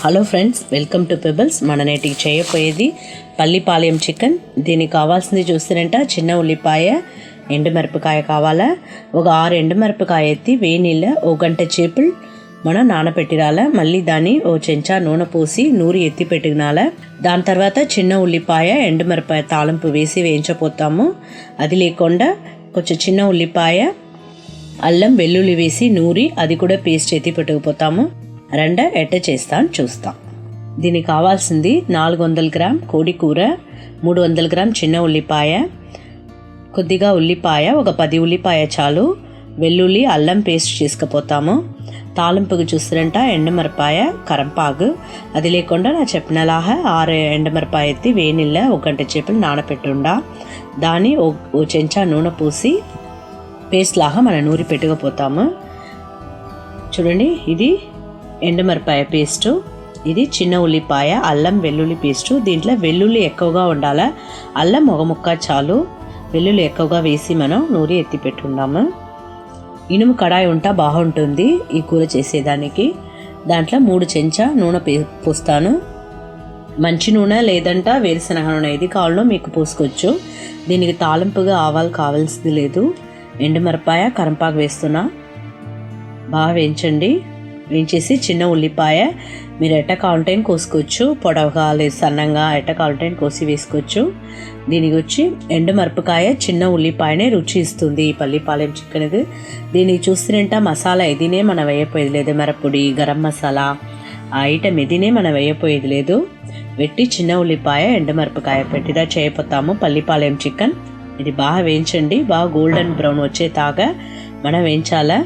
Hello friends, welcome to pebbles. మన నేటికి చేయబోయేది పల్లిపాలెం చికెన్. దీనికి కావాల్సింది చూస్తారంట చిన్న ఉల్లిపాయ, ఎండుమిరపకాయ కావాలా. ఒక 6 ఎండుమిరపకాయ ఎత్తి వేడి నీళ్ళ 1 గంట చేపులు మనం నానబెట్టిరాల. మళ్ళీ దాన్ని ఓ చెంచా నూనె పోసి నూరి ఎత్తి పెట్టినాల. దాని తర్వాత చిన్న ఉల్లిపాయ, ఎండుమిరపాయ తాలింపు వేసి వేయించపోతాము. అది లేకుండా కొంచెం చిన్న ఉల్లిపాయ, అల్లం వెల్లుల్లి వేసి నూరి అది కూడా పేస్ట్ ఎత్తి పెట్టుకుపోతాము. రెండ ఎట్ట చేస్తాను చూస్తాం. దీనికి కావాల్సింది 400 గ్రామ్ కోడి కూర, 300 గ్రామ్ చిన్న ఉల్లిపాయ, కొద్దిగా ఉల్లిపాయ, ఒక 10 ఉల్లిపాయ చాలు, వెల్లుల్లి అల్లం పేస్ట్ చేసుకుపోతాము. తాలింపుకి చూస్తారంట ఎండుమిరపాయ, కరంపాకు. అది లేకుండా నా చెప్పినలాగా 6 ఎండుమిరపాయ ఎత్తి వేడి నీళ్ళ 1 గంట చేపలు నానపెట్టుండా. దాన్ని ఓ చెంచా నూనె పూసి పేస్ట్ లాగా మనం నూరి పెట్టుకుపోతాము. చూడండి, ఇది ఎండుమిరపాయ పేస్టు, ఇది చిన్న ఉల్లిపాయ, అల్లం వెల్లుల్లి పేస్టు. దీంట్లో వెల్లుల్లి ఎక్కువగా ఉండాలా, అల్లం ఒక ముక్క చాలు, వెల్లుల్లి ఎక్కువగా వేసి మనం నూరి ఎత్తి పెట్టున్నాము. ఇనుము కడాయి ఉంటా బాగుంటుంది ఈ కూర చేసేదానికి. దాంట్లో 3 చెంచా నూనె పోస్తాను. మంచి నూనె లేదంట వేరుశనగ నూనె, ఏది కావాలో మీకు పోసుకోవచ్చు. దీనికి తాలింపుగా ఆవాలు కావాల్సింది లేదు. ఎండుమిరపాయ, కరంపాకు వేస్తున్నా. బాగా వేయించండి. వేయించేసి చిన్న ఉల్లిపాయ మీరు ఎట్ట కావాలంటే కోసుకోవచ్చు, పొడవుగా లేదు సన్నంగా ఎట్ట కావాలంటే కోసి వేసుకోవచ్చు. దీనికి వచ్చి ఎండుమిరపకాయ, చిన్న ఉల్లిపాయనే రుచి ఇస్తుంది ఈ పల్లిపాలెం చికెన్కి. దీనికి చూస్తున్నంట మసాలా ఎదినే మనం వేయపోయేది లేదు, మిరప్పొడి, గరం మసాలా ఆ ఐటెం ఎదినే మనం వేయపోయేది లేదు. పెట్టి చిన్న ఉల్లిపాయ, ఎండుమిరపకాయ పెట్టిదా చేయపోతాము పల్లిపాలెం చికెన్. ఇది బాగా వేయించండి, బాగా గోల్డెన్ బ్రౌన్ వచ్చేదాకా మనం వేయించాలా.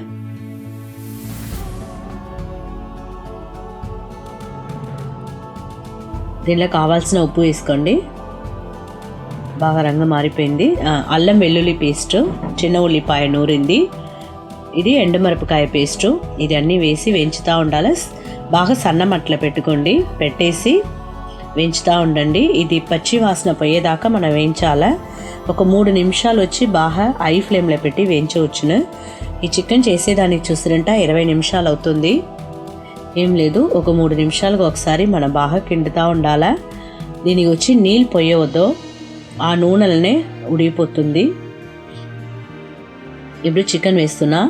దీనిలో కావాల్సిన ఉప్పు వేసుకోండి. బాగా రంగు మారిపోయింది. అల్లం వెల్లుల్లి పేస్టు, చిన్న ఉల్లిపాయ నూరింది, ఇది ఎండుమిరపకాయ పేస్టు, ఇది అన్నీ వేసి వేయించుతూ ఉండాలి. బాగా సన్నం అట్లా పెట్టుకోండి, పెట్టేసి వేయించుతూ ఉండండి. ఇది పచ్చి వాసన పోయేదాకా మనం వేయించాలా. ఒక 3 నిమిషాలు వచ్చి బాగా హై ఫ్లేమ్లో పెట్టి వేయించవచ్చును. ఈ చికెన్ చేసేదానికి చూస్తారంట 20 నిమిషాలు అవుతుంది. ఏం లేదు, ఒక 3 నిమిషాలకు ఒకసారి మనం బాగా కిండుతూ ఉండాలా. దీనికి వచ్చి నీళ్ళు పోయవద్దు, ఆ నూనెలనే ఉడిగిపోతుంది. ఇప్పుడు చికెన్ వేస్తున్నా.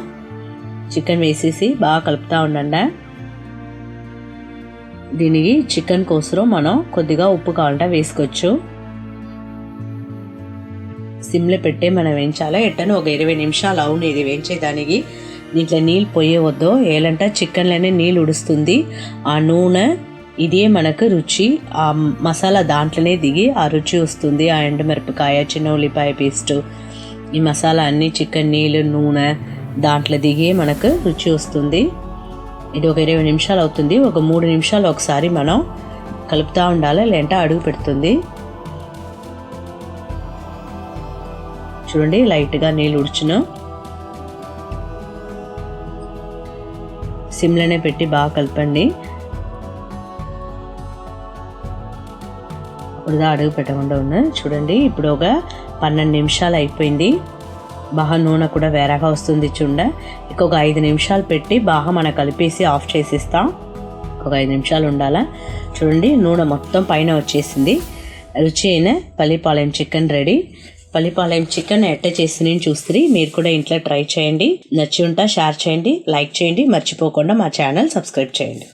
చికెన్ వేసేసి బాగా కలుపుతూ ఉండండి. దీనికి చికెన్ కోసం మనం కొద్దిగా ఉప్పు కావాలంటే వేసుకోవచ్చు. సిమ్లో పెట్టే మనం వేయించాలి. ఎట్టను ఒక 20 నిమిషాలు అవును ఇది వేయించేదానికి. దీంట్లో నీళ్ళు పోయేవద్దు, ఏలంటే చికెన్లోనే నీళ్ళు ఉడుస్తుంది. ఆ నూనె ఇదే మనకు రుచి, ఆ మసాలా దాంట్లోనే దిగి ఆ రుచి వస్తుంది. ఆ ఎండుమిరపకాయ, చిన్న ఉల్లిపాయ పేస్టు, ఈ మసాలా అన్నీ చికెన్ నీళ్ళు నూనె దాంట్లో దిగి మనకు రుచి వస్తుంది. ఇది ఒక 20 నిమిషాలు అవుతుంది. ఒక 3 నిమిషాలు ఒకసారి మనం కలుపుతూ ఉండాలి, లేదంటే అడుగు పెడుతుంది. చూడండి, లైట్గా నీళ్ళు ఉడుచును. సిమ్లోనే పెట్టి బాగా కలపండి. అప్పుడుదా అడుగు పెట్టకుండా ఉన్నాయి. చూడండి, ఇప్పుడు ఒక 12 నిమిషాలు అయిపోయింది. బాగా నూనె కూడా వేరేగా వస్తుంది. చూడ ఇంకొక 5 నిమిషాలు పెట్టి బాగా మనం కలిపేసి ఆఫ్ చేసిస్తాం. ఒక 5 నిమిషాలు ఉండాలా. చూడండి, నూనె మొత్తం పైన వచ్చేసింది. రుచి అయిన Pallipalem chicken ready. Pallipalem chicken ఎట్ట చేసి నేను చూస్తుంది. మీరు కూడా ఇంట్లో ట్రై చేయండి. నచ్చి ఉంటా షేర్ చేయండి, లైక్ చేయండి. మర్చిపోకుండా మా ఛానల్ సబ్స్క్రైబ్ చేయండి.